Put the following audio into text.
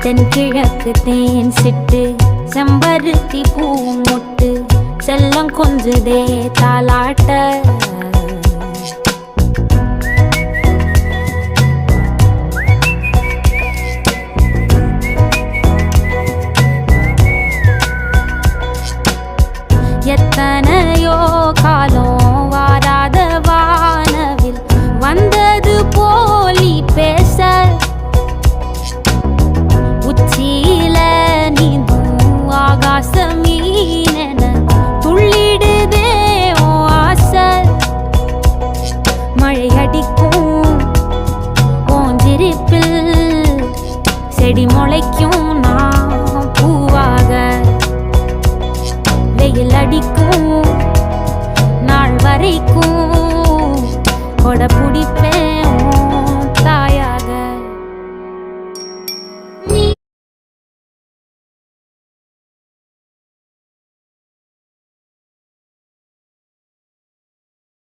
தென்கிழக்கு தேன் சிட்டு செம்பருத்தி பூ முட்டு செல்லம் கொஞ்சுதே தாலாட்ட எத்தனையோ காலம் வாராத வானவில் வந்தது போலி பேச உச்சியில நீந்தும் ஆகாச மீனென துள்ளிடுதே ஓ ஆசை மழை அடிக்கும் ஓஞ்சிருப்பில் செடி முளைக்கும் நான் பூவாக வெயில் அடிக்கும் நாள் வரைக்கும் கொடை பிடிப்பேன்